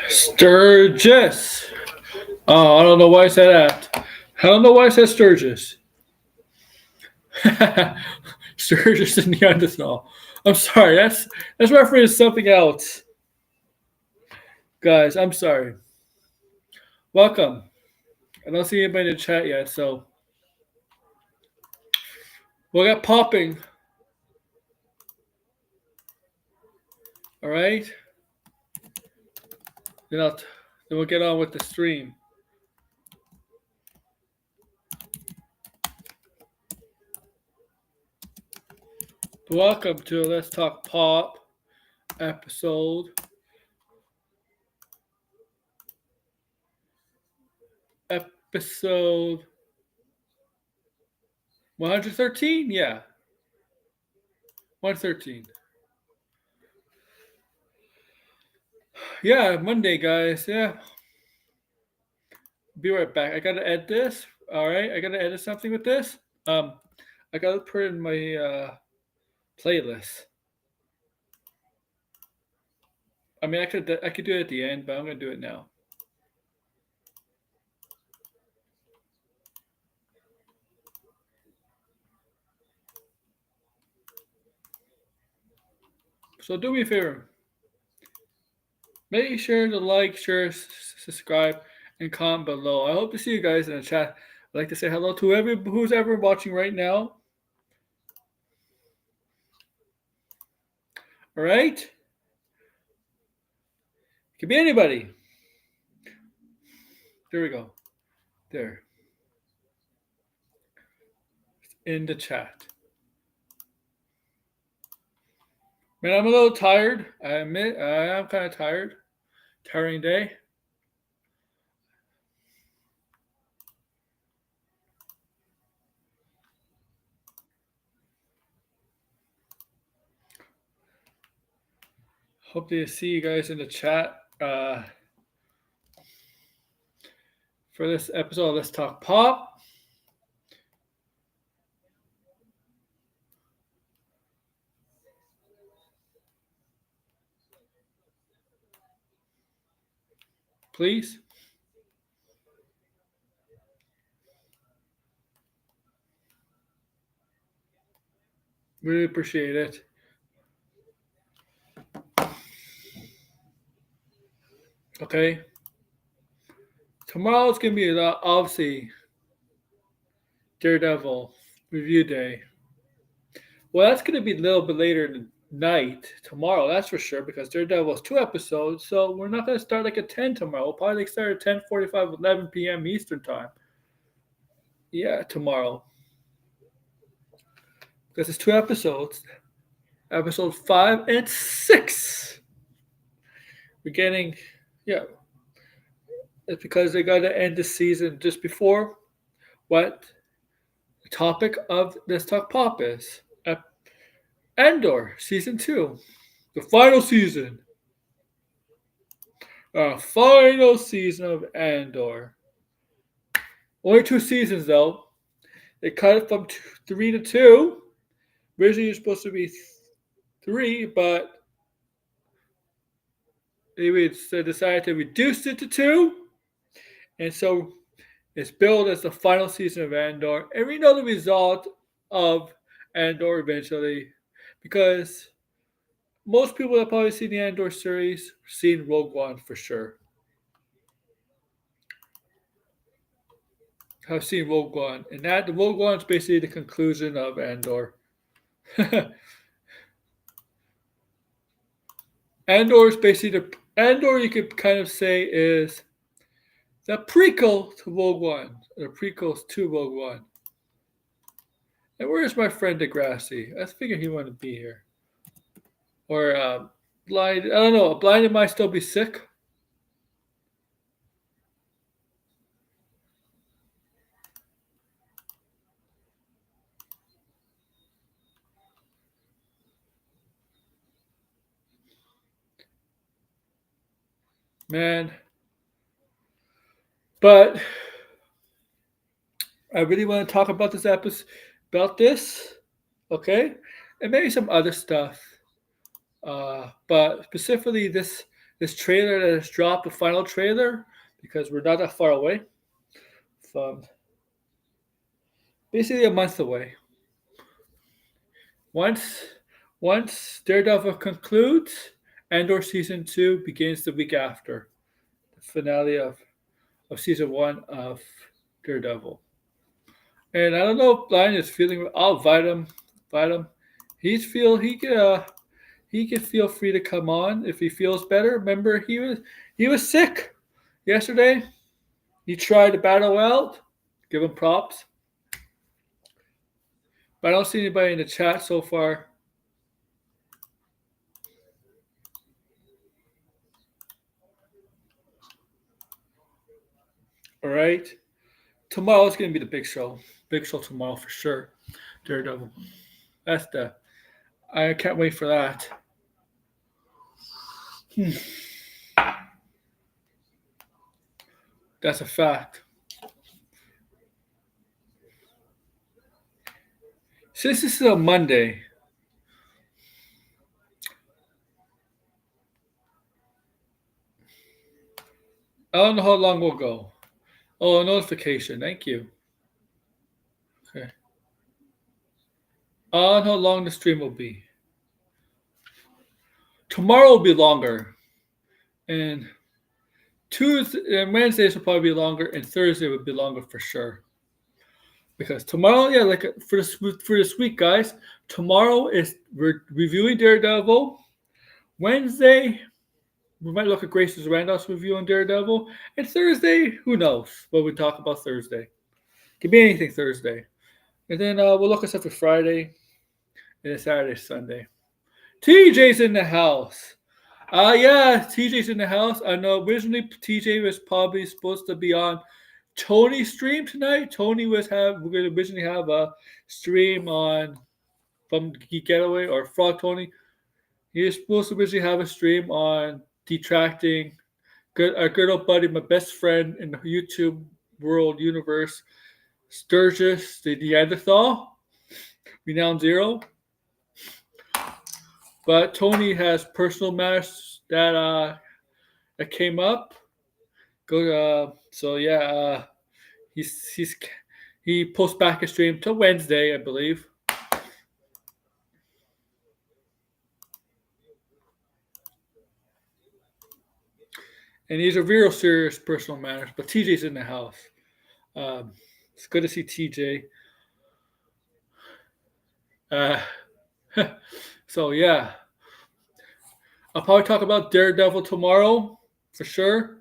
Sturgis. Oh, I don't know why I said that. I don't know why I said Sturgis. Sturgis and Neanderthal. I'm sorry. That's referring to something else, guys. I'm sorry. Welcome. I don't see anybody in the chat yet, so we'll get popping. All right. Then then we'll get on with the stream. Welcome to Let's Talk Pop episode episode 113. Yeah, 113. Yeah, Monday, guys. Yeah, be right back. I gotta edit this. All right, I gotta edit something with this. I gotta put it in my playlist. I mean, I could do it at the end, but I'm gonna do it now. So do me a favor. Make sure to like, share, subscribe, and comment below. I hope to see you guys in the chat. I'd like to say hello to who's ever watching right now. All right? It could be anybody. There we go. There. In the chat. Man, I'm a little tired. I admit I am kind of tired. Tiring day. Hope to see you guys in the chat for this episode of Let's Talk Pop. Please. Really appreciate it. Okay. Tomorrow's going to be obviously Daredevil review day. Well, that's going to be a little bit later in the night tomorrow, that's for sure, because Daredevil is 2 episodes, so we're not going to start like at 10 tomorrow. We'll probably start at 10:45, 11 p.m. Eastern time. Yeah, tomorrow. Because it's 2 episodes. Episode 5 and 6. We're getting, yeah. It's because they got to end the season just before what the topic of Let's Talk Pop is. Andor, season 2. The final season. Final season of Andor. Only 2 seasons though. They cut it from 3 to 2. Originally it was supposed to be 3, but they decided to reduce it to 2. And so it's billed as the final season of Andor. And we know the result of Andor eventually. Because most people that probably seen the Andor series seen Rogue One for sure. Have seen Rogue One. And that the Rogue One is basically the conclusion of Andor. Andor is basically Andor you could kind of say is the prequel to Rogue One. The prequels to Rogue One. And where's my friend Degrassi? I figured he wanted to be here. Or blind. I don't know. Blinded might still be sick. Man. But I really want to talk about this episode, okay? And maybe some other stuff. But specifically this this trailer that has dropped, the final trailer, because we're not that far away from basically a month away. Once once Daredevil concludes, Andor season 2 begins the week after the finale of season 1 of Daredevil. And I don't know if Brian is feeling. I'll invite him. He can feel free to come on if he feels better. Remember, he was sick yesterday. He tried to battle out. Give him props. But I don't see anybody in the chat so far. All right. Tomorrow's going to be the big show. Big show tomorrow for sure. Daredevil. That's the. I can't wait for that. That's a fact. Since this is a Monday, I don't know how long we'll go. Oh, a notification. Thank you. Okay. I don't know how long the stream will be. Tomorrow will be longer. And Tuesday and Wednesdays will probably be longer, and Thursday would be longer for sure. Because tomorrow, yeah, like for this week, guys, tomorrow is we're reviewing Daredevil. Wednesday, we might look at Grace's Randolph's review on Daredevil, and Thursday, who knows what we talk about Thursday? Could be anything Thursday, and then we'll look at stuff for Friday, and then Saturday, Sunday. TJ's in the house. Yeah, TJ's in the house. I know originally TJ was probably supposed to be on Tony's stream tonight. Tony we're going to originally have a stream on from Geek Getaway or Frog Tony. He was supposed to originally have a stream on detracting our good old buddy, my best friend in the YouTube world universe, Sturgis, the Neanderthal, Renown Zero. But Tony has personal matters that came up. So yeah, he posts back a stream till Wednesday, I believe. And these are real serious personal matters. But TJ's in the house. It's good to see TJ. So yeah, I'll probably talk about Daredevil tomorrow for sure.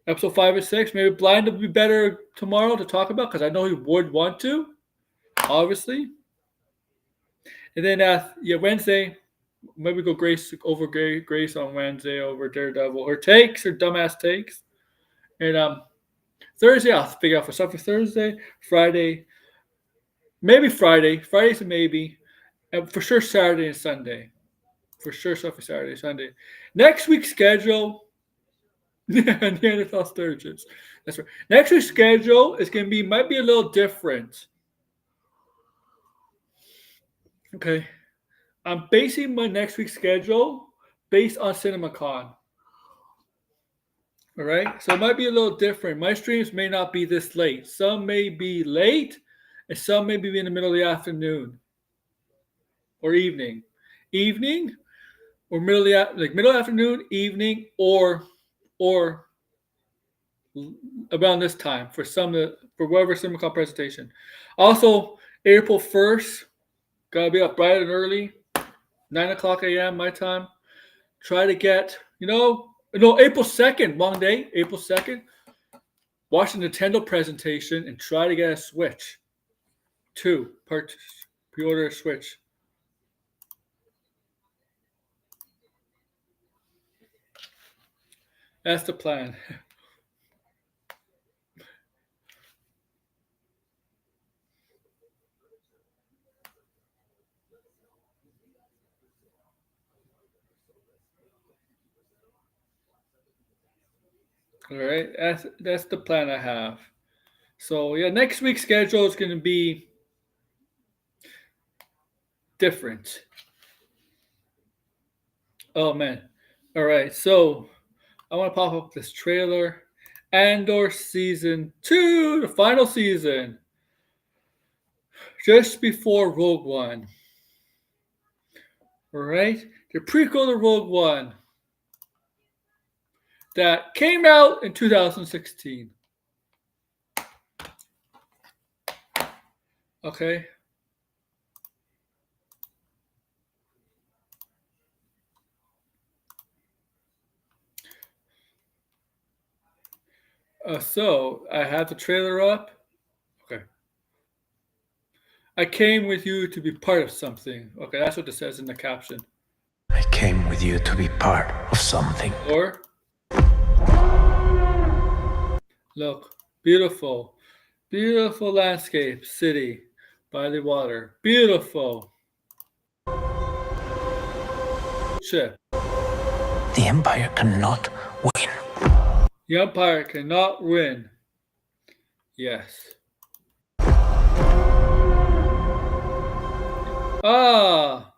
Episode 5 and 6. Maybe Blind would be better tomorrow to talk about because I know he would want to, obviously. And then Wednesday, maybe go Grace on Wednesday over Daredevil. Her takes, her dumbass takes. And Thursday, I'll figure out for stuff for Thursday, Friday, maybe Friday. Friday's a maybe. And for sure Saturday and Sunday. For sure stuff for Saturday and Sunday. Next week's schedule. Neanderthal Sturgeons. That's right. Next week's schedule is going to might be a little different. Okay. I'm basing my next week's schedule based on CinemaCon. All right. So it might be a little different. My streams may not be this late. Some may be late, and some may be in the middle of the afternoon or evening. Evening or middle afternoon, evening, or around this time for whatever CinemaCon presentation. Also, April 1st, gotta be up bright and early, 9 o'clock a.m. my time. Try to get, April 2nd, long day, April 2nd, watch the Nintendo presentation and try to get a Switch. Pre-order a Switch. That's the plan. All right, that's the plan I have. So yeah, next week's schedule is going to be different. Oh man! All right, so I want to pop up this trailer. Andor season 2, the final season, just before Rogue One. All right, the prequel to Rogue One that came out in 2016. Okay. So I have the trailer up. Okay. I came with you to be part of something. Okay, that's what it says in the caption. I came with you to be part of something. Or, look, beautiful, beautiful landscape, city by the water. Beautiful. Ship. The Empire cannot win. The Empire cannot win. Yes. Ah,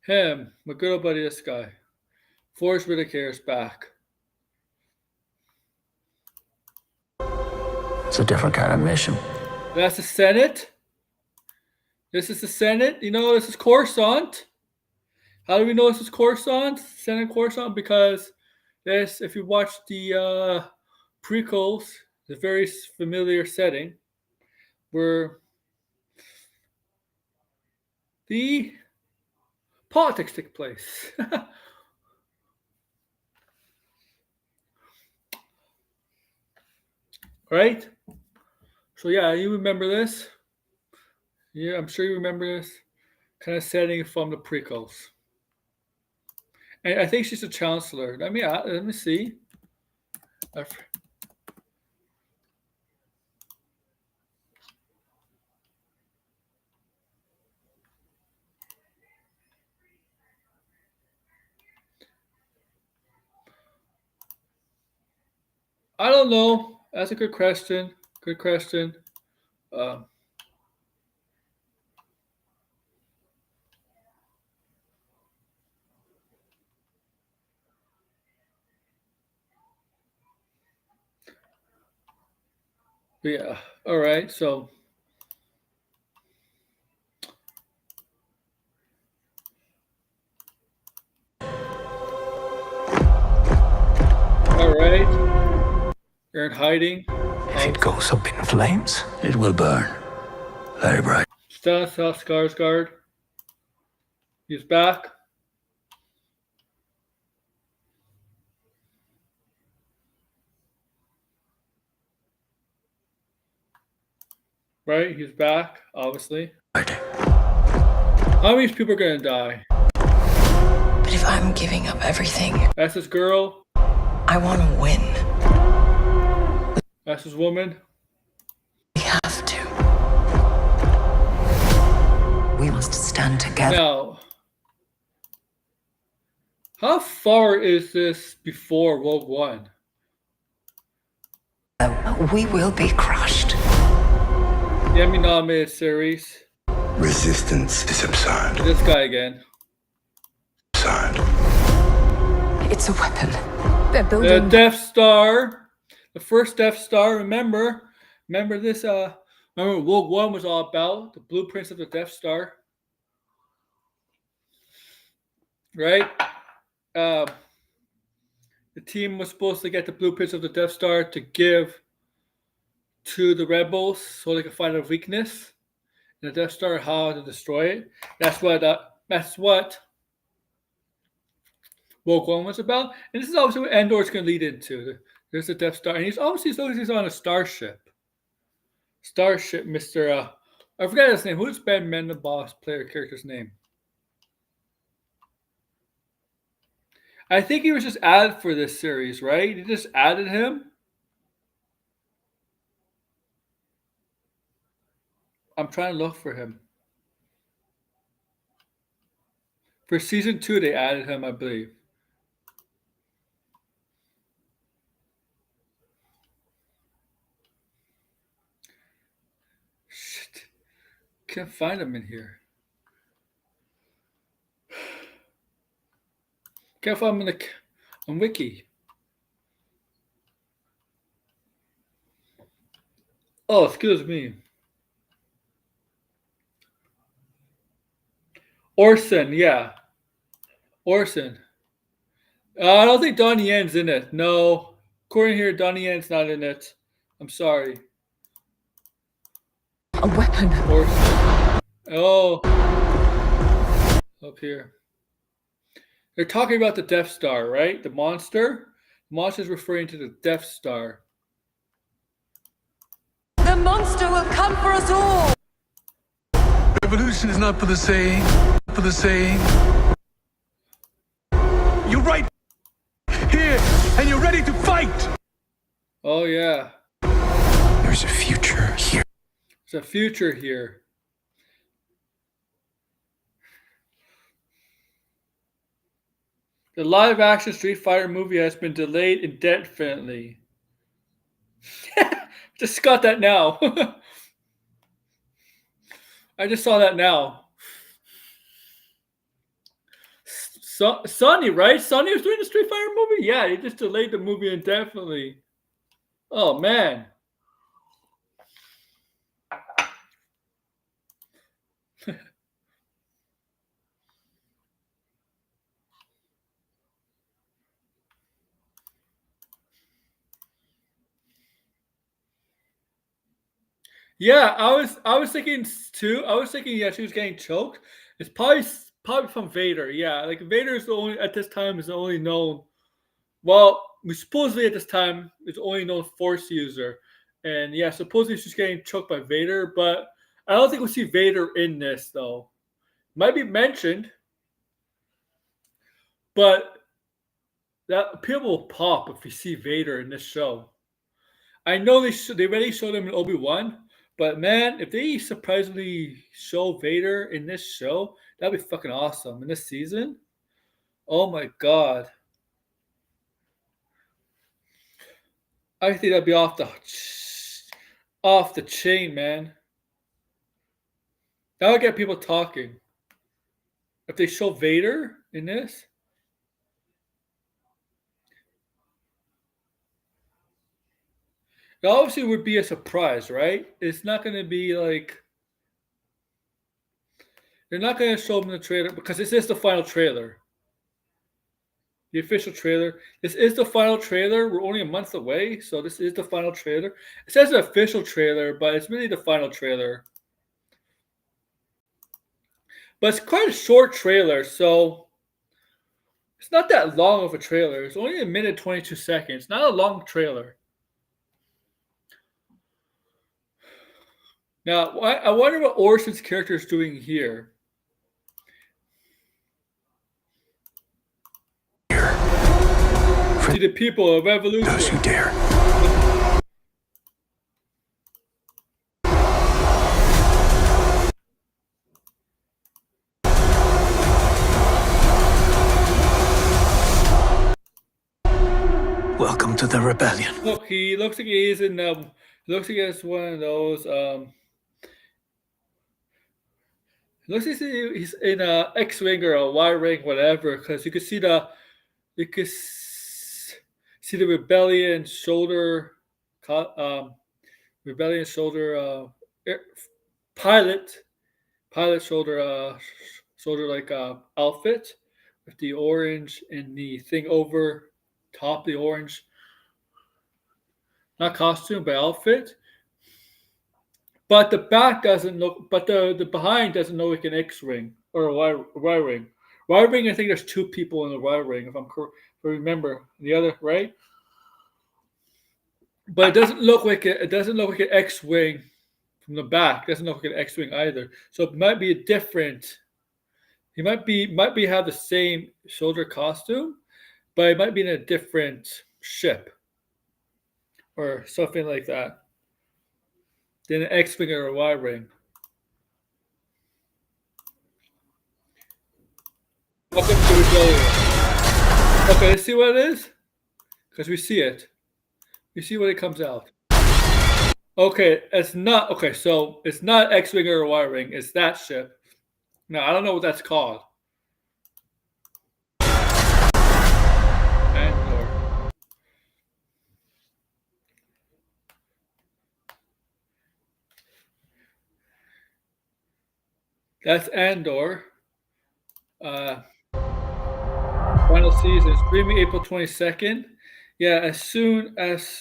him, my good old buddy, this guy. Forrest Whitaker's back. It's a different kind of mission. That's the Senate. This is the Senate. You know, this is Coruscant. How do we know this is Coruscant? Senate Coruscant? Because this, if you watch the prequels, the very familiar setting where the politics take place. Right? So yeah, you remember this? Yeah, I'm sure you remember this kind of setting from the prequels. And I think she's a chancellor. Let me see. I don't know. That's a good question. Good question. Uh, but yeah. All right. So all right. You're in hiding. If it goes up in flames, it will burn. Very bright. Stanislav Skarsgård. He's back. Right? He's back, obviously. How many people are gonna die? But if I'm giving up everything, That's his girl. I want to win. That's his woman. We have to. We must stand together. Now, how far is this before Rogue One? We will be crushed. The Emmy nominated series. Resistance is absurd. This guy again. Absurd. It's a weapon. They're The building. Death Star. The first Death Star. Remember this? Remember what Rogue One was all about? The blueprints of the Death Star. Right? The team was supposed to get the blueprints of the Death Star to give to the rebels so they could find a weakness in the Death Star, how to destroy it. That's what Rogue One was about. And this is obviously what Andor's going to lead into. There's the Death Star, and he's on a starship. Starship, Mr. I forget his name. Who's Ben Mendelsohn's character's name? I think he was just added for this series, right? He just added him. I'm trying to look for him. For season 2, they added him, I believe. Shit. Can't find him in here. Can't find him on Wiki. Oh, excuse me. Orson, yeah. Orson. I don't think Donnie Yen's in it. No. According here, Donnie Yen's not in it. I'm sorry. A weapon. Orson. Oh. Up here. They're talking about the Death Star, right? The monster? The monster's referring to the Death Star. The monster will come for us all. Revolution is not for the same. You're right here, and you're ready to fight. Oh, yeah. There's a future here. There's a future here. The live-action Street Fighter movie has been delayed indefinitely. Just got that now. I just saw that now. Sonny, right? Sonny was doing the Street Fighter movie? Yeah, he just delayed the movie indefinitely. Oh, man. Yeah, I was thinking too. I was thinking, yeah, she was getting choked. It's probably from Vader. Yeah, like Vader is the only at this time is the only known. Well, we supposedly at this time is the only known Force user, and yeah, supposedly she's getting choked by Vader. But I don't think we see Vader in this though. Might be mentioned, but that people will pop if you see Vader in this show. I know they already showed him in Obi-Wan, but man, if they surprisingly show Vader in this show, that'd be fucking awesome. In this season, oh my god, I think that'd be off the chain, man. That would get people talking. If they show Vader in this, it obviously would be a surprise, right? It's not going to be like they're not going to show them the trailer because this is the final trailer. The official trailer. This is the final trailer. We're only a month away, so this is the final trailer. It says the official trailer, but it's really the final trailer. But it's quite a short trailer, so it's not that long of a trailer. It's only a minute 22 seconds. Not a long trailer. Now, I wonder what Orson's character is doing here. To the people of Revolution. Those who dare. Welcome to the rebellion. Look, he looks like he's in. Looks like it's one of those. Looks like he's in a X-wing or a Y-wing, whatever. Because you can see see the rebellion shoulder, rebellion shoulder, pilot shoulder, shoulder like outfit with the orange and the thing over top, the orange, not costume but outfit. But the back doesn't look, but the behind doesn't look like an X-wing or a Y-wing. Y-wing, I think there's two people in the Y-wing, if I'm correct. Remember the other, right? But it doesn't look like it doesn't look like an X-wing from the back. It doesn't look like an X-wing either. So it might be a different. He might be have the same shoulder costume, but it might be in a different ship or something like that than an X-wing or a Y-wing. Welcome to Rebellion. Okay, let's see what it is. Because we see it. We see when it comes out. Okay, it's not. Okay, so it's not X-wing or Y-wing. It's that ship. Now I don't know what that's called. That's Andor. Uh, Final season streaming April 22nd. Yeah, as soon as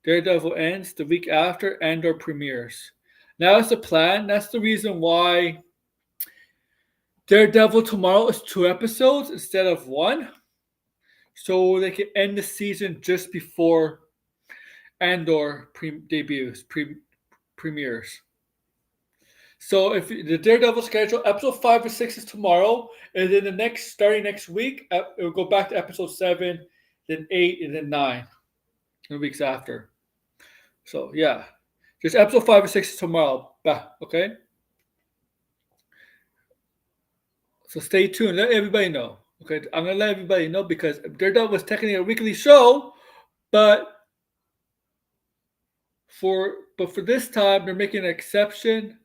Daredevil ends, the week after Andor premieres. Now that's the plan. That's the reason why Daredevil tomorrow is 2 episodes instead of one, so they can end the season just before Andor premieres. So if the Daredevil schedule, episode 5 and 6 is tomorrow, and then starting next week, it will go back to episode 7, then 8, and then 9, the weeks after. So yeah, just episode 5 and 6 is tomorrow. Okay. So stay tuned. Let everybody know. Okay, I'm gonna let everybody know because Daredevil was technically a weekly show, but for this time they're making an exception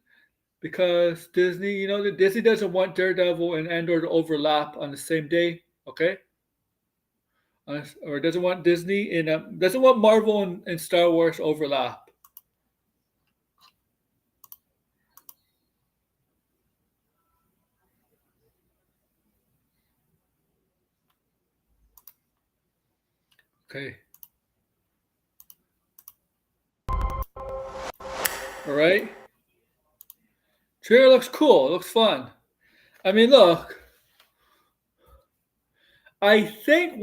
because Disney, Disney doesn't want Daredevil and Andor to overlap on the same day. Okay, or doesn't want Disney and doesn't want Marvel and Star Wars overlap. Okay. All right. Trailer looks cool. It looks fun. I mean, look. I think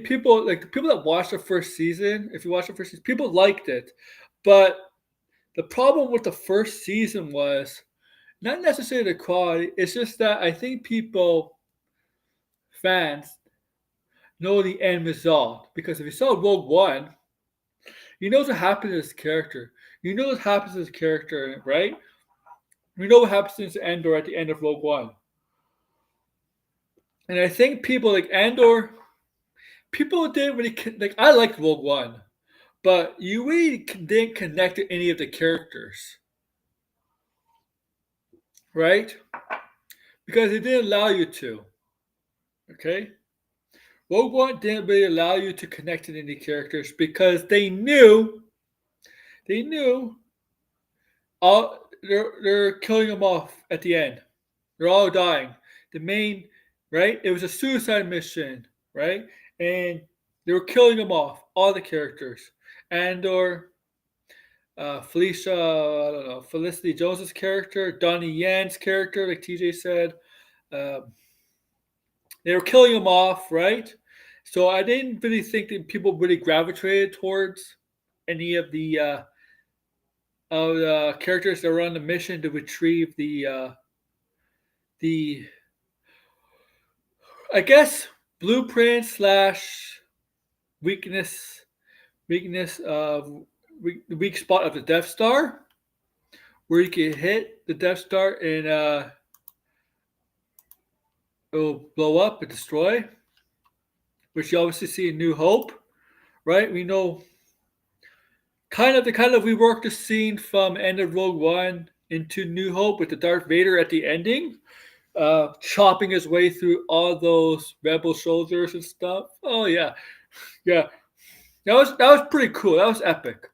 people like the people that watched the first season. If you watched the first season, people liked it, but the problem with the first season was not necessarily the quality. It's just that I think fans, know the end result because if you saw Rogue One, you know what happened to this character. You know what happens to this character, right? We know what happens to Andor at the end of Rogue One. And I think people like Andor, people didn't really like. I liked Rogue One, but you really didn't connect to any of the characters, right? Because it didn't allow you to. Okay, Rogue One didn't really allow you to connect to any characters because they knew all they're killing them off at the end. They're all dying. The main, right? It was a suicide mission, right? And they were killing them off, all the characters. Andor, Felicia, I don't know, Felicity Jones's character, Donnie Yan's character, like TJ said. Um, they were killing them off, right? So I didn't really think that people really gravitated towards any of the characters that were on the mission to retrieve the I guess blueprint slash weakness weakness of the weak spot of the Death Star, where you can hit the Death Star and it will blow up and destroy, which you obviously see in New Hope, right? We know kind of we worked the scene from end of Rogue One into New Hope with the Darth Vader at the ending, chopping his way through all those rebel soldiers and stuff. Oh yeah, yeah, that was pretty cool. That was epic.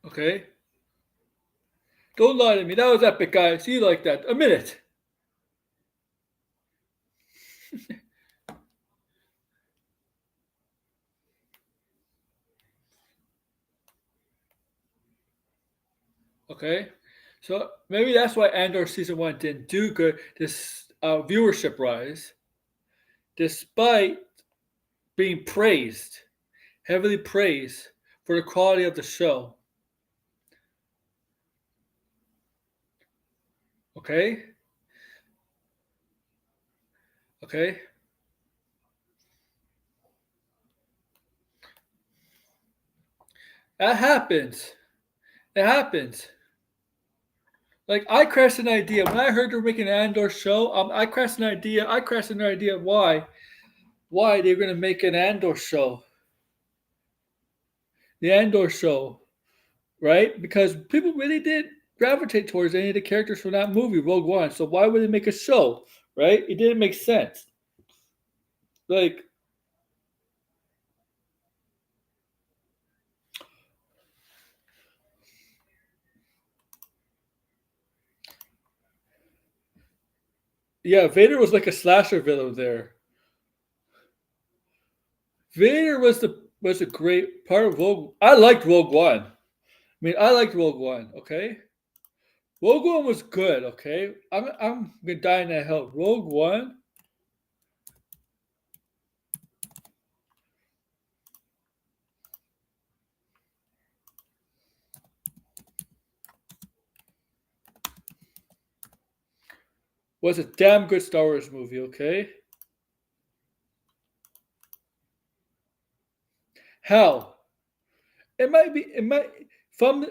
Okay, don't lie to me. That was epic, guys. You like that? A minute. Okay, so maybe that's why Andor season one didn't do good. This viewership rise, despite being praised, heavily praised for the quality of the show. Okay, okay, that happens. It happens. Like I crashed an idea when I heard they're making an Andor show. I crashed an idea. I crashed an idea why they're going to make an Andor show. The Andor show, right? Because people really did gravitate towards any of the characters from that movie, Rogue One. So why would they make a show, right? It didn't make sense. Like, yeah, Vader was like a slasher villain there. Vader was a great part of Rogue. I liked Rogue One. I mean, I liked Rogue One. Okay, Rogue One was good. Okay, I'm gonna die in that hell. Rogue One was a damn good Star Wars movie. Okay, hell, it might be. It might from.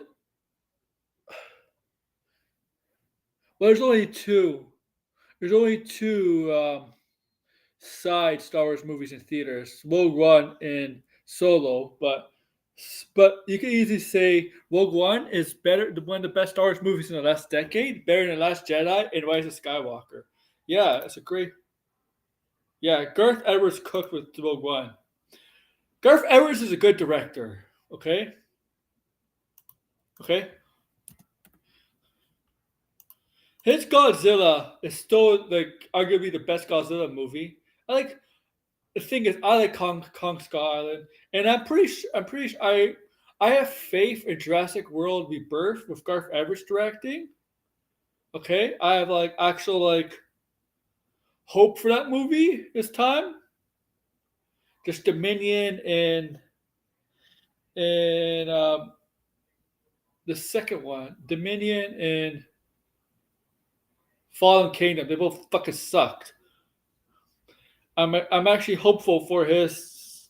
Well, there's only two. There's only two side Star Wars movies in theaters: Rogue One and Solo. But you can easily say Rogue One is better, one of the best Star Wars movies in the last decade, better than the Last Jedi and Rise of Skywalker. Yeah, it's a great. Yeah, Garth Edwards cooked with Rogue One. Garth Edwards is a good director. Okay, okay. His Godzilla is still like arguably the best Godzilla movie. I like the thing is, I like Kong Skull Island, and I'm pretty sure I have faith in Jurassic World Rebirth with Garth Edwards directing. Okay, I have like actual like hope for that movie this time. Just Dominion and the second one, Dominion and Fallen Kingdom, they both fucking sucked. I'm actually hopeful for his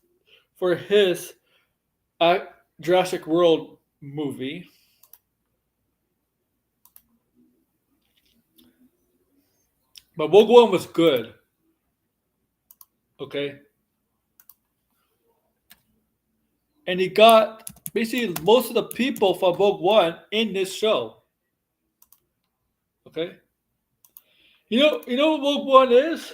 uh, Jurassic World movie. But Rogue One was good. Okay. And he got basically most of the people from Rogue One in this show. Okay. You know what Rogue One is?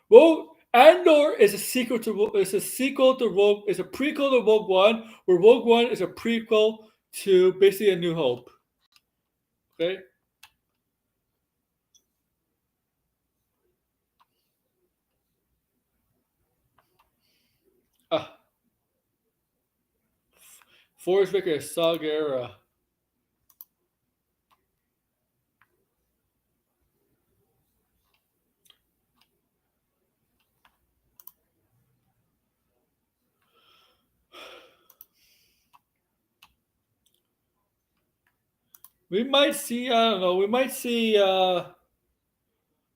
Rogue Andor is a sequel to Rogue is a prequel to Rogue One, where Rogue One is a prequel to basically A New Hope. Okay. Ah, Forrest Whitaker, Saga era. We might see, I don't know, we might see, well,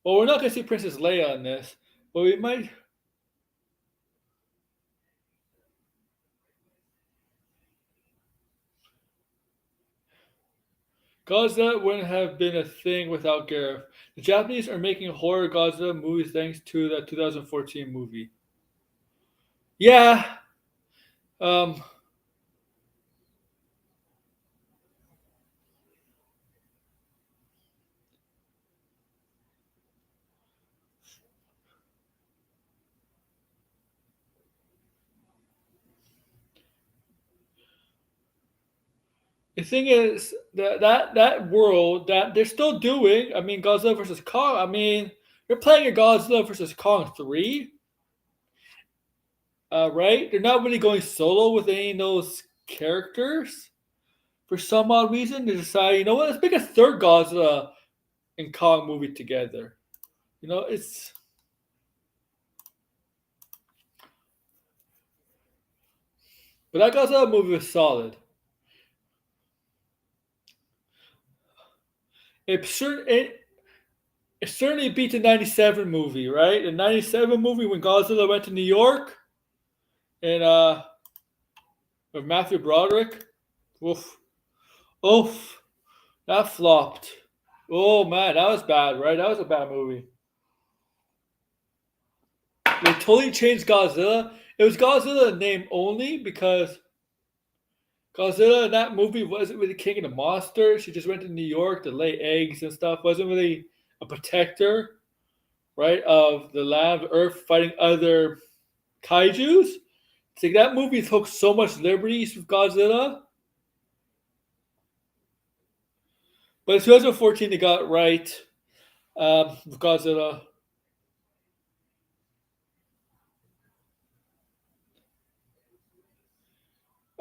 we're not going to see Princess Leia on this, but we might. Godzilla wouldn't have been a thing without Gareth. The Japanese are making horror Godzilla movies thanks to the 2014 movie. Yeah. Um, the thing is that world that they're still doing. I mean, Godzilla versus Kong. I mean, they're playing a Godzilla versus Kong 3, right? They're not really going solo with any of those characters. For some odd reason, they decide, you know what? Let's make a third Godzilla and Kong movie together. You know, it's. But that Godzilla movie was solid. It, it certainly beat the '97 movie, right? The '97 movie when Godzilla went to New York and with Matthew Broderick. Oof, oof, that flopped. Oh man, that was bad, right? That was a bad movie. They totally changed Godzilla. It was Godzilla in name only because Godzilla in that movie wasn't really king of the monsters. She just went to New York to lay eggs and stuff. Wasn't really a protector. right? Of the land of Earth fighting other kaiju's. It's like that movie took so much liberties with Godzilla, but in 2014 they got it right with Godzilla.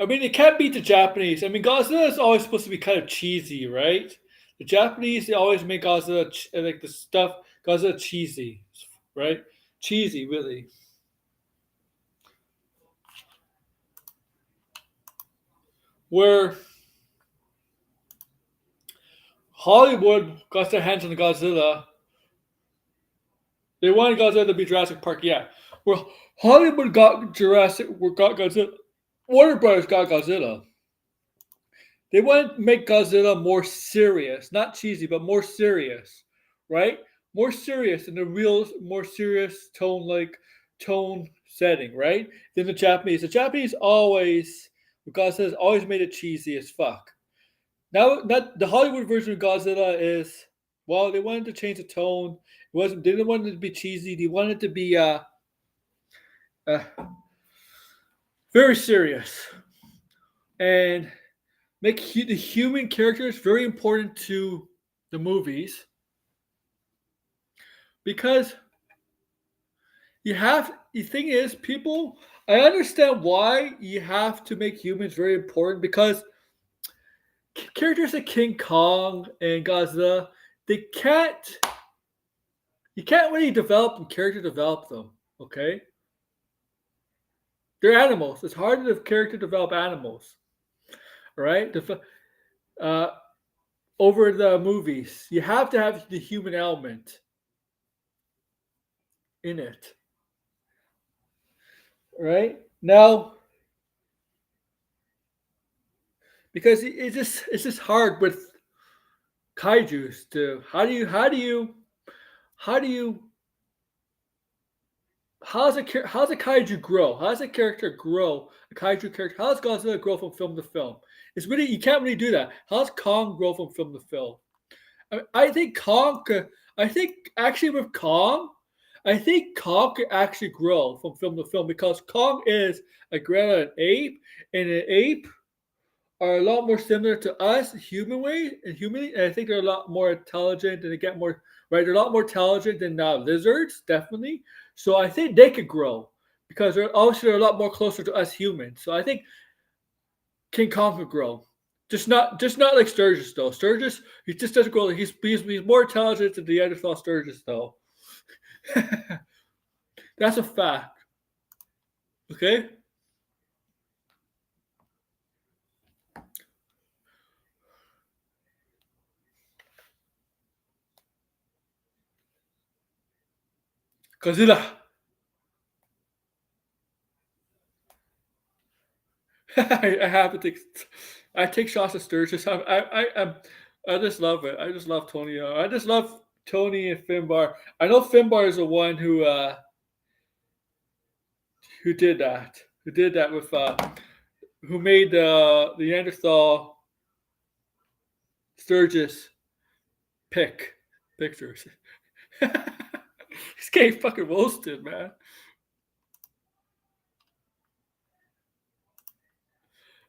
I mean, it can't beat the Japanese. I mean, Godzilla is always supposed to be kind of cheesy, right? The Japanese they always make Godzilla like the stuff Godzilla cheesy, right? Cheesy, really. Where Hollywood got their hands on the Godzilla, they wanted Godzilla to be Jurassic Park, yeah. Where Hollywood got got Godzilla, Warner Brothers got Godzilla. They wanted to make Godzilla more serious, not cheesy, but more serious, right? More serious in the real, more serious tone setting, right? Than the Japanese. The Japanese always, Godzilla's always made it cheesy as fuck. Now, not the Hollywood version of Godzilla is well, they wanted to change the tone. It wasn't. They didn't want it to be cheesy. They wanted it to be uh very serious and make the human characters very important to the movies because you have the thing is people. I understand why you have to make humans very important because characters like King Kong and Godzilla, they can't you can't really develop them, character develop them. Okay, they're animals. It's hard to character develop animals. All right, uh, over the movies, you have to have the human element in it. Right now, because it's just hard with kaiju's to how do you how's a kaiju grow? How does a character grow? A kaiju character. How does Godzilla grow from film to film? It's really you can't really do that. How does Kong grow from film to film? I think Kong. I think actually with Kong, I think Kong could actually grow from film to film because Kong is a an ape, and an ape are a lot more similar to us humanly, and I think they're a lot more intelligent and they get more right. They're a lot more intelligent than lizards, definitely. So I think they could grow because they're a lot more closer to us humans. So I think King Kong could grow. Just not like Sturgis though. Sturgis he just doesn't grow. He's more intelligent than the Neanderthal Sturgis though. That's a fact. Okay. Godzilla. I have to take. I take shots at Sturgis. I just love it. I just love Tony. I just love Tony and Finbar. I know Finbar is the one who did that. Who did that with who made the Neanderthal Sturgis pictures. He's getting fucking roasted, man.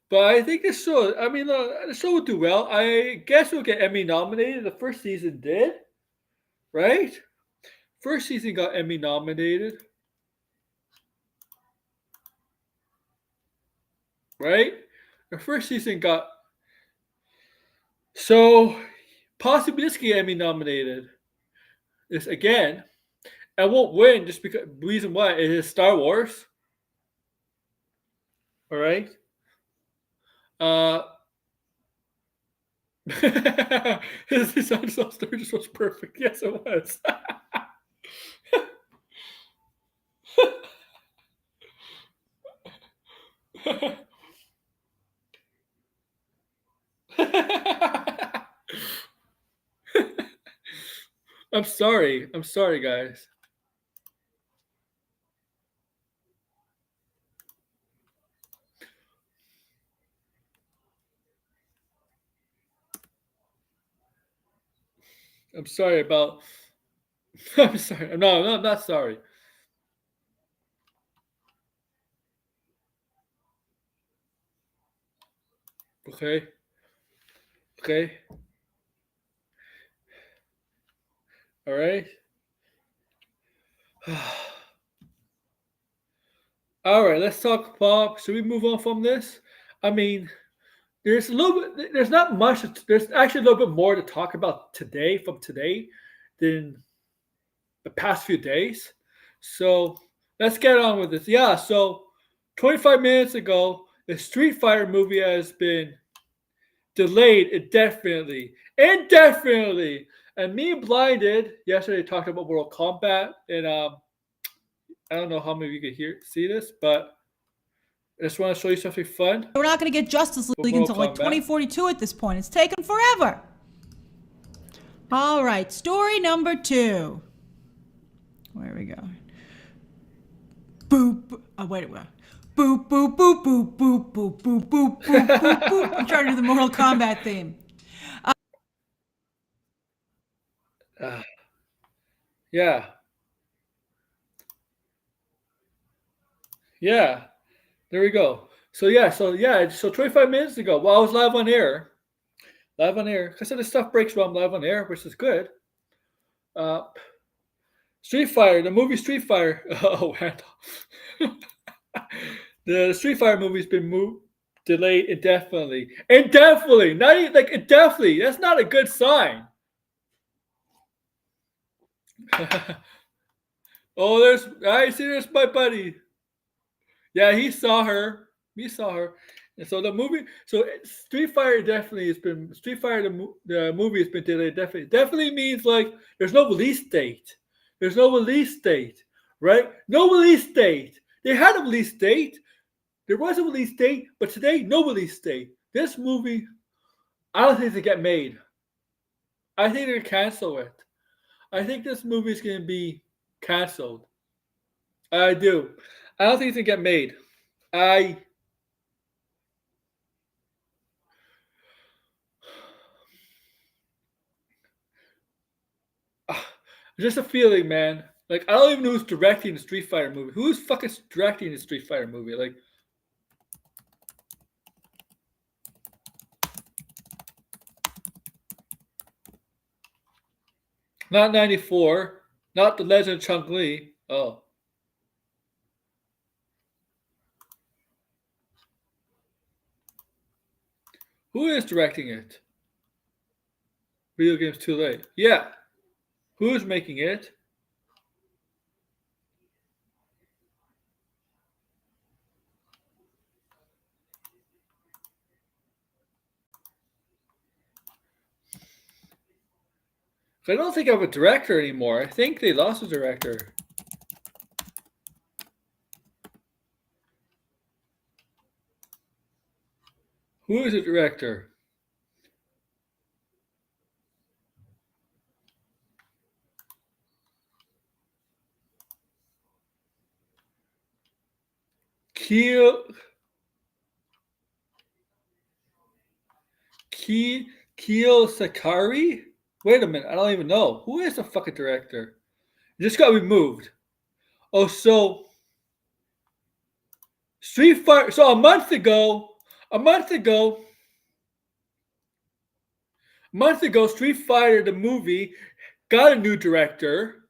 But I think this show. I mean, the show will do well. I guess we'll get Emmy nominated. The first season did, right? First season got Emmy nominated, right? The first season got so possibly this get Emmy nominated. This again, I won't win just because reason why it is Star Wars. All right. Uh, his unsung Sturgis was perfect. Yes, it was. I'm sorry. I'm sorry, guys. I'm sorry about I'm sorry. No, I'm not sorry. Okay. Okay. All right. All right. Let's talk pop. Should we move on from this? I mean, there's a little bit. There's not much. There's actually a little bit more to talk about today from today than the past few days. So let's get on with this. Yeah. So 25 minutes ago, the Street Fighter movie has been delayed indefinitely. And me and Blinded yesterday talked about Mortal Kombat, and I don't know how many of you could see this, but I just want to show you something fun. We're not going to get Justice with League Mortal until like Kombat. 2042 at this point. It's taken forever. All right, story number 2. Where we go? Boop. Oh, wait a minute. Boop, boop, boop, boop, boop, boop, boop, boop, boop, boop, boop. I'm trying to do the Mortal Kombat theme. Yeah. Yeah. There we go. So 25 minutes ago, well, I was live on air. Because the stuff breaks while I'm live on air, which is good. Street Fighter, the movie Street Fighter. Oh, Randall. The Street Fighter movie's been delayed indefinitely. Indefinitely, not even, like indefinitely. That's not a good sign. Oh, there's my buddy. Yeah, he saw her. And so Street Fighter definitely has been Street Fighter the movie has been delayed. Definitely means like there's no release date. There's no release date, right? No release date. They had a release date. There was a release date, but today no release date. This movie, I don't think it's gonna get made. I think they're gonna cancel it. I think this movie is gonna be canceled. I do. I don't think it's gonna get made. Just a feeling, man. Like I don't even know who's directing the Street Fighter movie. Who's fucking directing the Street Fighter movie? Like, not 94, not the Legend of Chung Li. Oh, who is directing it? Video games too late. Yeah, who is making it? I don't think I have a director anymore. I think they lost a director. Who is the director? Keel Sakari? Wait a minute, I don't even know. Who is the fucking director? It just got removed. Oh, so Street Fighter. So a month ago, Street Fighter the movie got a new director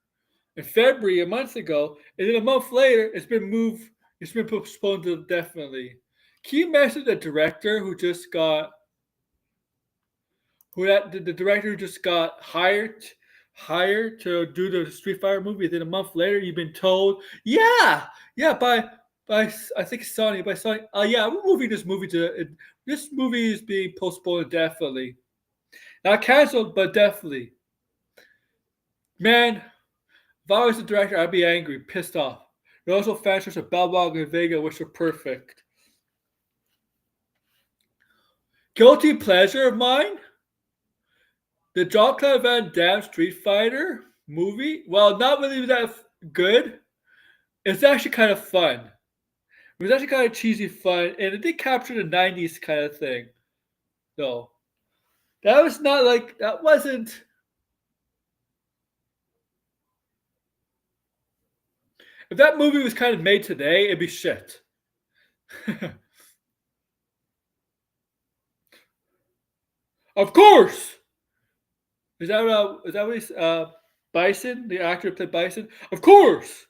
in February a month ago, and then a month later, it's been moved. It's been postponed indefinitely. Can you imagine the director who just got the director who just got hired to do the Street Fighter movie? Then a month later, you've been told, yeah, by I think Sony, yeah, we're moving this movie this movie is being postponed indefinitely. Not canceled, but definitely. Man, if I was the director, I'd be angry, pissed off. There are also fans of Balrog and Vega, which are perfect. Guilty pleasure of mine? The Jean-Claude Van Damme Street Fighter movie? Well, not really that good. It's actually kind of fun. It was actually kind of cheesy fun, and it did capture the 90s kind of thing. No. That wasn't If that movie was kind of made today, it'd be shit. Of course. Is that what he's Bison, the actor who played Bison? Of course.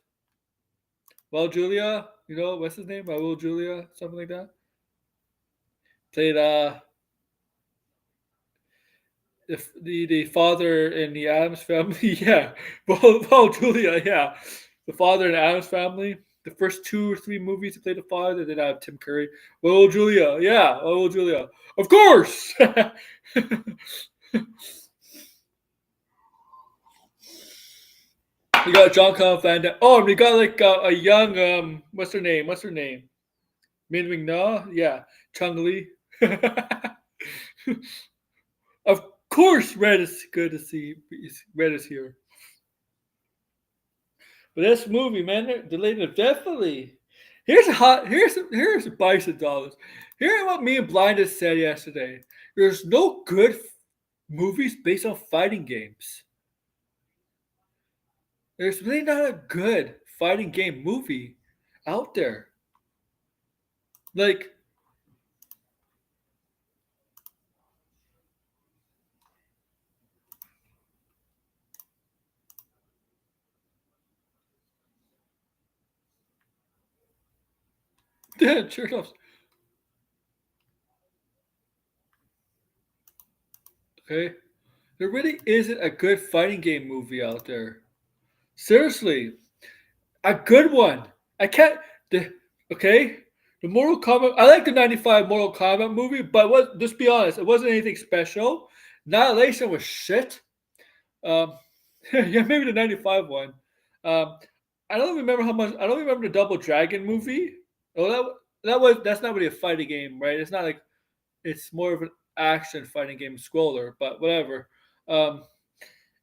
Well, Julia, what's his name? Raul Julia, something like that. Played the father in the Adams Family. Yeah, well, Julia. Yeah, the father in the Adams Family. The first 2 or 3 movies he played the father. Then Tim Curry. Well, Julia. Yeah, well, Julia. Of course. We got John Con Van Damme. Oh, and we got like a young what's her name? Min Wing Na. Yeah, Chung Li. Of course, Red is good to see. Red is here. But this movie, man, delayed definitely. Here's $1,000. Here's what me and Blinded said yesterday. There's no good movies based on fighting games. There's really not a good fighting game movie out there. Like, yeah, Chernoff's. Okay. There really isn't a good fighting game movie out there. Seriously. A good one. I can't. Okay? The Mortal Kombat. I like the '95 Mortal Kombat movie, but just be honest, it wasn't anything special. Annihilation was shit. Um, yeah, maybe the '95 one. Um, I don't remember how much. I don't remember the Double Dragon movie. Oh, that's not really a fighting game, right? It's not like it's more of an action fighting game scroller, but whatever. Um,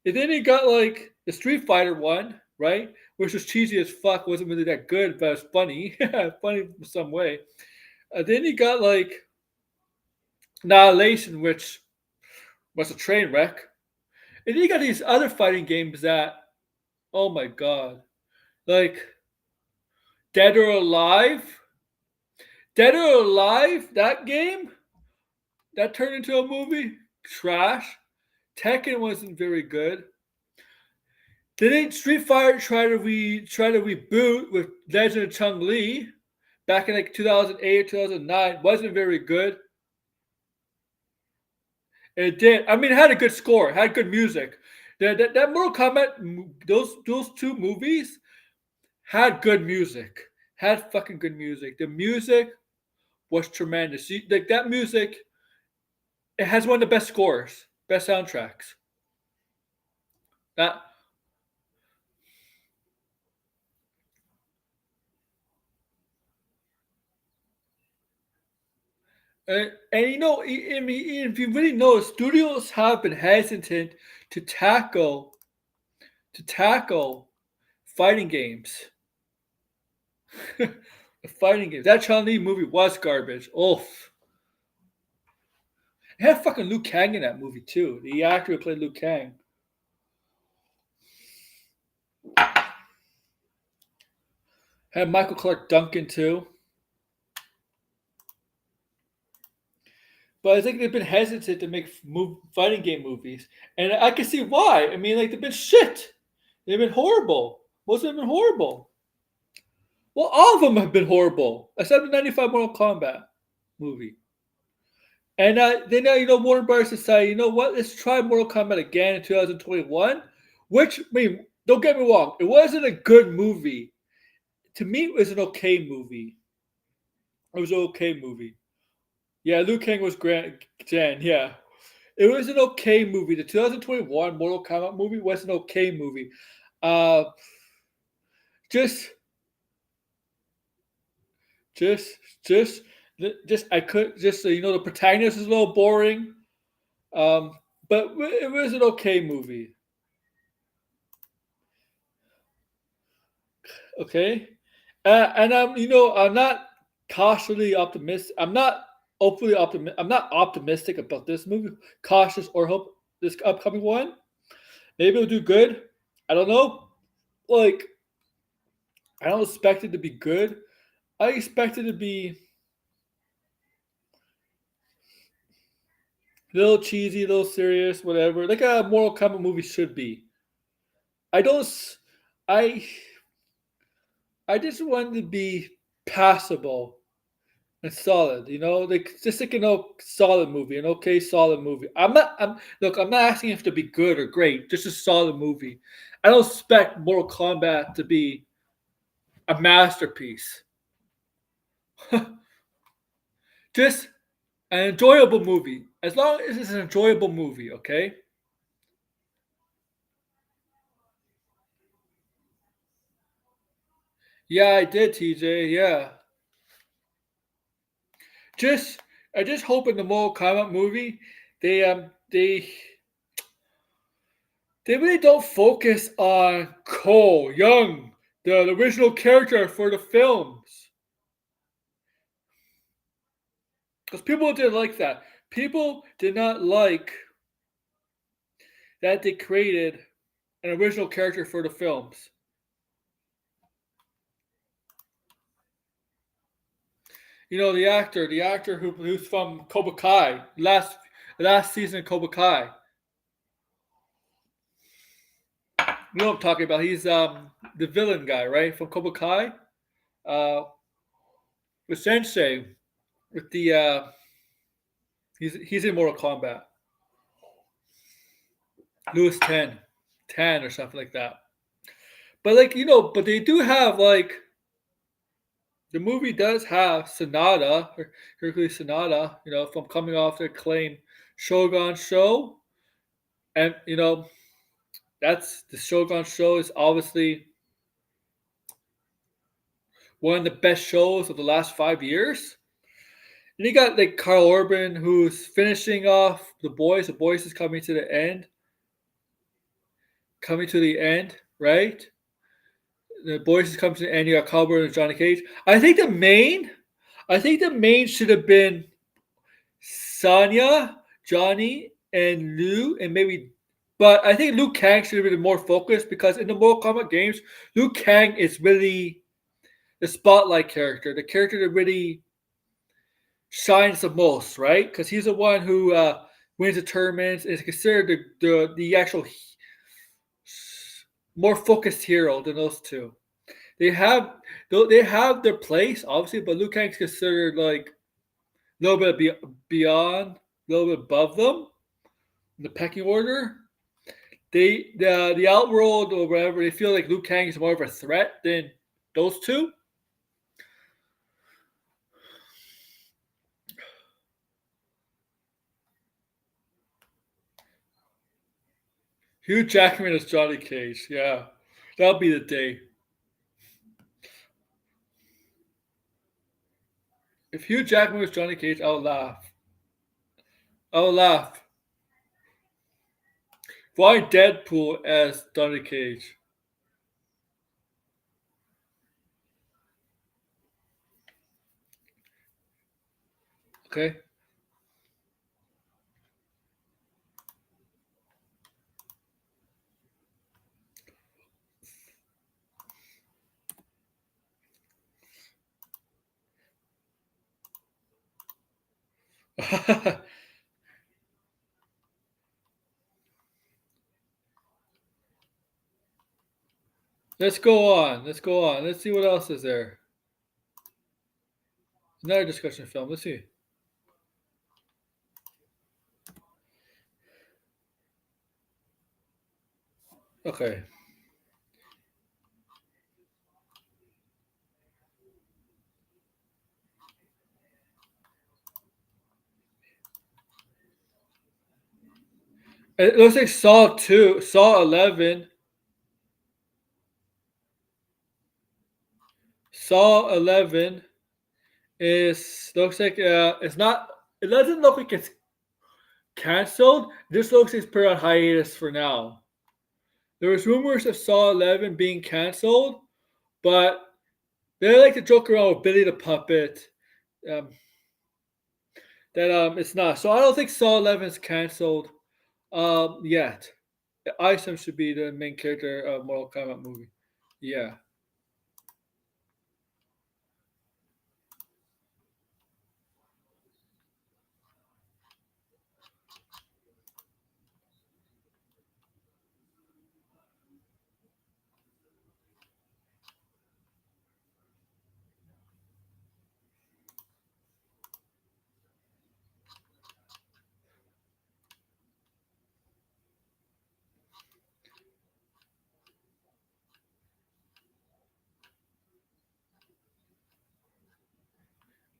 and then you got like the Street Fighter one, right? Which was cheesy as fuck, wasn't really that good, but it's funny. Funny in some way. Then you got like Annihilation, which was a train wreck. And then you got these other fighting games that, oh my god, like Dead or Alive. Dead or Alive, that game, that turned into a movie, trash. Tekken wasn't very good. Didn't Street Fighter try to reboot with Legend of Chung Li back in like 2008 or 2009? Wasn't very good. It did. I mean, it had a good score. It had good music. That Mortal Kombat, those 2 movies had good music. Had fucking good music. The music was tremendous. Like that music, it has one of the best scores, best soundtracks. That and I mean, if you really know, studios have been hesitant to tackle fighting games. The fighting games. That Chun Li movie was garbage. Oof. It had fucking Liu Kang in that movie too. The actor who played Liu Kang. Had Michael Clark Duncan too. But I think they've been hesitant to make fighting game movies, and I can see why. I mean, like they've been shit. They've been horrible. Most of them have been horrible. Well, all of them have been horrible, except the '95 Mortal Kombat movie. And then Warner Brothers decided, you know what? Let's try Mortal Kombat again in 2021. Which, I mean, don't get me wrong, it wasn't a good movie. To me, it was an okay movie. It was an okay movie. Yeah, Liu Kang was Jan. Yeah, it was an okay movie. The 2021 Mortal Kombat movie was an okay movie. Uh, just, just, just, I could just the protagonist is a little boring. But it was an okay movie. Okay, and I'm not cautiously optimistic. I'm not hopefully optimistic. I'm not optimistic about this movie. Cautious or hope this upcoming one. Maybe it'll do good. I don't know. Like I don't expect it to be good. I expect it to be a little cheesy, a little serious, whatever, like a Mortal Kombat movie should be. I don't. I I just want it to be passable and solid. Like just like solid movie, an okay solid movie. I'm not asking if to be good or great, just a solid movie. I don't expect Mortal Kombat to be a masterpiece. Just an enjoyable movie. As long as it's an enjoyable movie, okay? Yeah, I did, TJ. Yeah. Just I just hope in the Mortal Kombat movie they they really don't focus on Cole Young, the original character for the films. Because people didn't like that. People did not like that they created an original character for the films. The actor who's from Cobra Kai, last season of Cobra Kai. You know what I'm talking about? He's the villain guy, right, from Cobra Kai. Uh, with Sensei, with the he's in Mortal Kombat. Lewis 10 or something like that. But but they do have the movie does have Sonata, Hercules Sonata, from coming off the acclaimed Shogun show, and that's the Shogun show is obviously one of the best shows of the last 5 years. And you got like Carl Urban who's finishing off the boys. The boys is coming to the end, right? The boys is coming to the end. You got Carl Urban and Johnny Cage. I think the main should have been Sonya, Johnny, and Liu, and maybe. But I think Liu Kang should have been more focused because in the Mortal Kombat games, Liu Kang is really the spotlight character, the character that really shines the most, right? Because he's the one who wins the tournaments and is considered the actual more focused hero than those two. They have their place, obviously, but Liu Kang's considered like a little bit beyond, a little bit above them in the pecking order. The outworld or whatever, they feel like Liu Kang is more of a threat than those two. Hugh Jackman as Johnny Cage, yeah, that'll be the day. If Hugh Jackman was Johnny Cage, I would laugh. I would laugh. Why Deadpool as Johnny Cage? Okay. Let's go on. Let's go on. Let's see what else is there. Another discussion film. Let's see. Okay. It looks like Saw 2, Saw 11. Saw 11 looks like it's not, it doesn't look like it's canceled. This looks like it's put on hiatus for now. There was rumors of Saw 11 being canceled, but they like to joke around with Billy the Puppet. Um, that it's not. So I don't think Saw 11 is canceled yet. Isom should be the main character of Mortal Kombat movie. Yeah.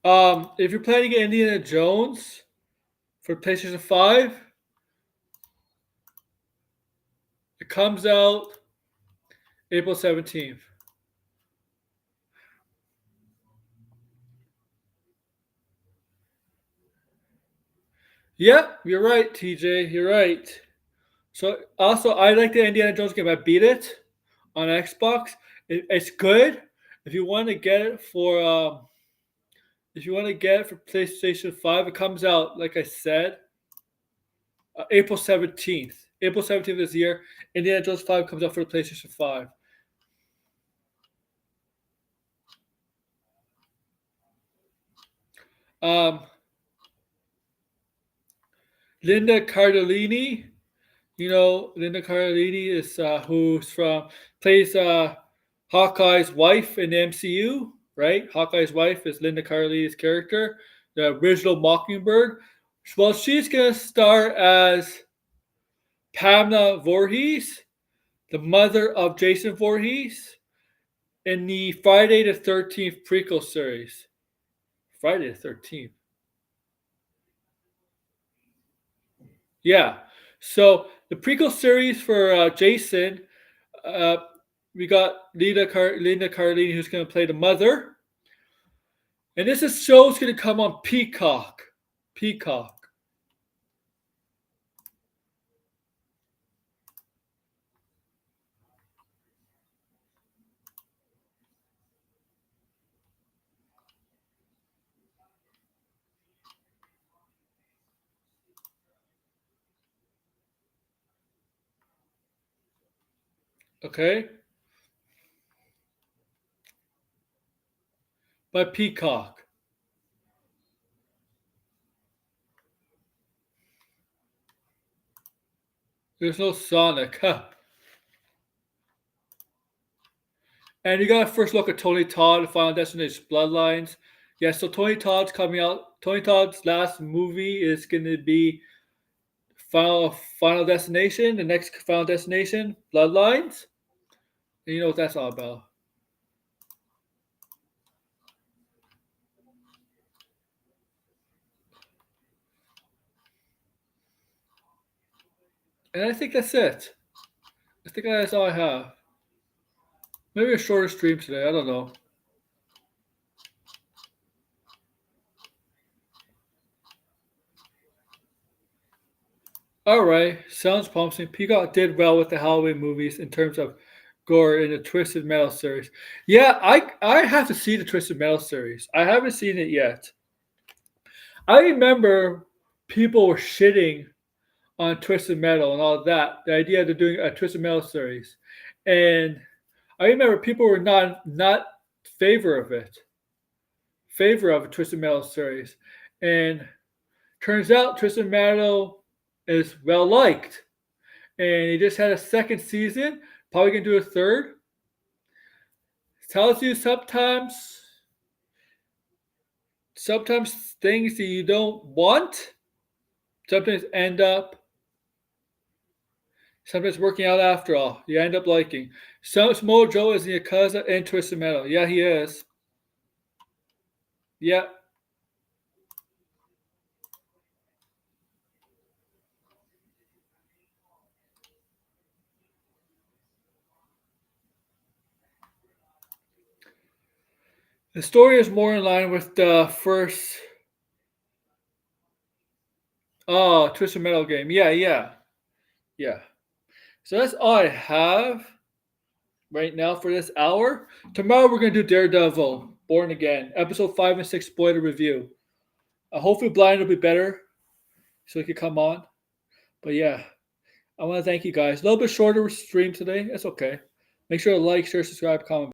If you're planning to get Indiana Jones for PlayStation 5, it comes out April 17th. Yeah, you're right, TJ. You're right. So also, I like the Indiana Jones game. I beat it on Xbox. It's good. If you want to get it for PlayStation 5, it comes out like I said, April 17th. April 17th this year. Indiana Jones 5 comes out for the PlayStation 5. Um, Linda Cardellini. You know, Linda Cardellini is who's from plays Hawkeye's wife in the MCU, right? Hawkeye's wife is Linda Cardellini's character, the original Mockingbird. Well, she's gonna star as Pamela Voorhees, the mother of Jason Voorhees, in the Friday the 13th prequel series. Friday the 13th. Yeah. So the prequel series for Jason, uh, we got Linda Cardellini who's going to play the mother, and show's going to come on Peacock. Peacock. Okay. By Peacock. There's no Sonic. Huh. And you got to first look at Tony Todd, Final Destination Bloodlines. Yeah, so Tony Todd's coming out. Tony Todd's last movie is going to be Final Destination, the next Final Destination, Bloodlines. And you know what that's all about. And I think that's it. I think that's all I have. Maybe a shorter stream today. I don't know. All right, sounds promising. Peacock did well with the Halloween movies in terms of gore in the Twisted Metal series. Yeah, I have to see the Twisted Metal series. I haven't seen it yet. I remember people were shitting on Twisted Metal and all that. The idea of doing a Twisted Metal series, and I remember people were not favor of it, favor of a Twisted Metal series, and turns out Twisted Metal is well liked, and he just had a second season. Probably gonna do a third. Tells you sometimes things that you don't want sometimes end up sometimes working out after all. You end up liking. So Samoa Joe is the Yakuza and Twisted Metal. Yeah, he is. Yeah. The story is more in line with the first Twisted Metal game. Yeah. So that's all I have right now for this hour. Tomorrow we're gonna do Daredevil, Born Again, episode 5 and 6 spoiler review. Hopefully Blind will be better so he can come on. But yeah, I want to thank you guys. A little bit shorter stream today. That's okay. Make sure to like, share, subscribe, comment.